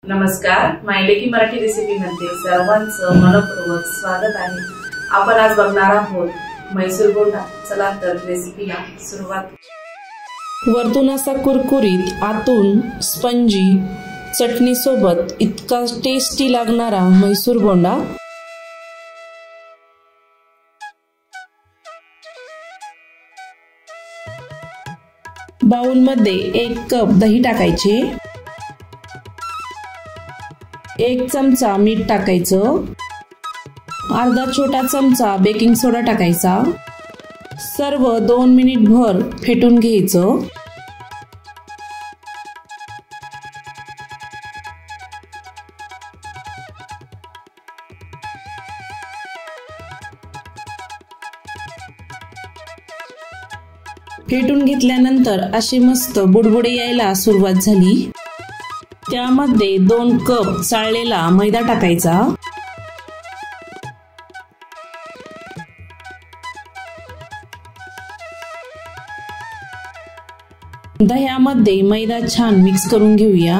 नमस्कार, मायलेकी मराठी रेसिपी मध्ये सर्वांचं मनपूर्वक स्वागत आहे। आपण आज बघणार आहोत मैसूर बोंडा। चला तर रेसिपीला सुरुवात। वरतून असा कुरकुरीत, आतून स्पंजी, चटणी सोबत इतका टेस्टी लागणारा मैसूर बोंडा। बाउल मध्ये 1 कप दही टाकायचे, 1 चमचा मीठ टाकायचं, अर्धा छोटा चमचा बेकिंग सोडा टाकायचा। सर्व 2 मिनिट भर फेटून घ्यायचं। फेटून घेतल्यानंतर अशी मस्त बुडबुडे यायला सुरुवात झाली। त्यामध्ये 2 कप चाळलेला मैदा टाकायचा। दह्यामध्ये मैदा छान मिक्स करून घेऊया।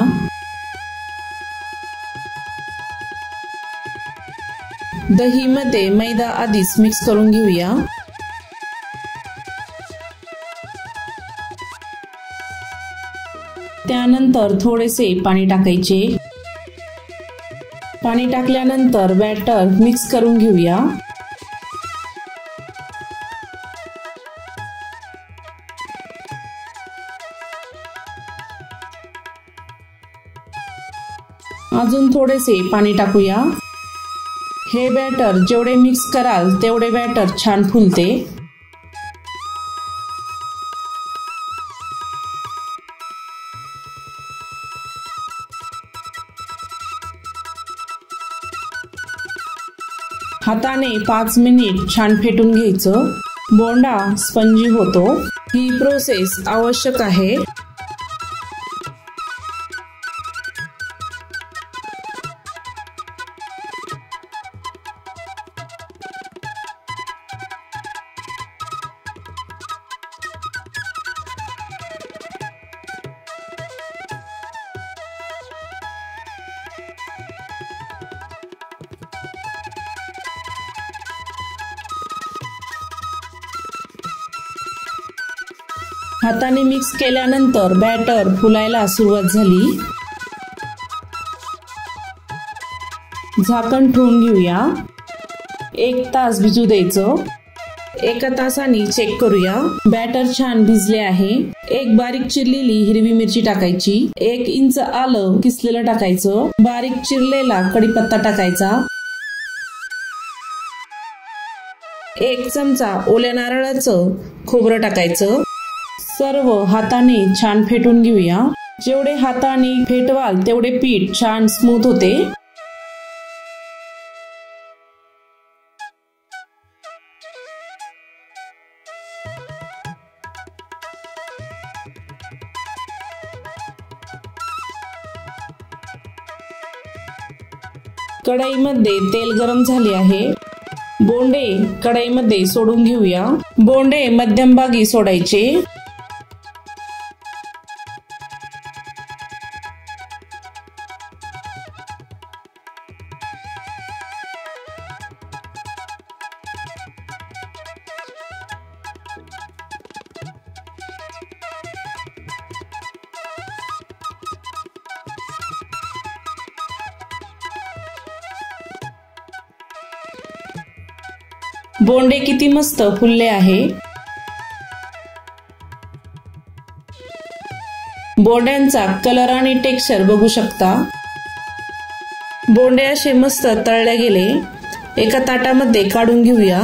दहीमध्ये मैदा आधीच मिक्स करून घेऊया। त्यानंतर थोडेसे पाणी टाकायचे। पाणी टाकल्यानंतर बॅटर मिक्स करून घेऊया। अजून थोडेसे पाणी टाकूया। हे बॅटर जेवढे मिक्स कराल तेवढे बॅटर छान फुलते। हाताने 5 मिनिट छान फेटून घ्यायचं। बोंडा स्पंजी होतो। ही प्रोसेस आवश्यक आहे। हाताने मिक्स केल्यानंतर बॅटर फुलायला सुरुवात झाली। झाकण ठेवून घेऊया। 1 तास भिजू द्यायचं। 1 तासाने चेक करूया। बॅटर छान भिजले आहे। 1 बारीक चिरलेली हिरवी मिरची टाकायची। 1 इंच आलं किसलेलं टाकायचं। बारीक चिरलेला कढीपत्ता टाकायचा। 1 चमचा ओल्या नारळाचं खोबरं टाकायचं। सर्व हाताने छान फेटून घेऊया। जेवढे हाताने फेटवाल तेवढे पीठ छान स्मूथ होते। कढईमध्ये तेल गरम झाले आहे। बोंडे कढईमध्ये सोडून घेऊया। बोंडे मध्यमभागी सोडायचे। बोंडे किती मस्त फुलले आहे। बोंड्यांचा कलर आणि टेक्स्चर बघू शकता। बोंडे असे मस्त तळले गेले। एका ताटामध्ये काढून घेऊया।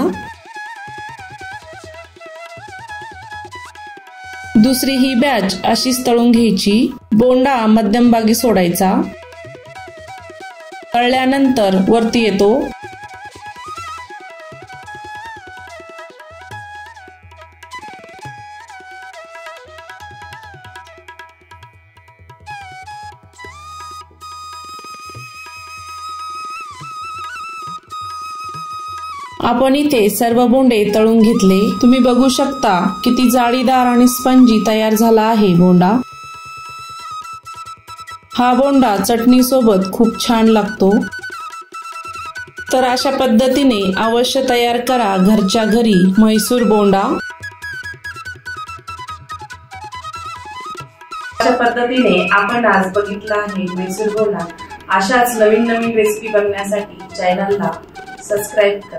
दुसरी ही बॅच अशीच तळून घ्यायची। बोंडा मध्यमभागी सोडायचा। तळल्यानंतर वरती येतो। आपण इथे सर्व बोंडे तळून घेतले। तुम्ही बघू शकता किती जाळीदार आणि स्पंजी तयार झाला आहे बोंडा। हा बोंडा चटणी सोबत खूप छान लागतो। तर अशा पद्धतीने अवश्य तयार करा घरच्या घरी म्हैसूर बोंडा। अशा पद्धतीने आपण आज बघितला आहे म्हैसूर बोंडा। अशाच नवीन नवीन रेसिपी बघण्यासाठी चॅनलला सबस्क्राईब करा।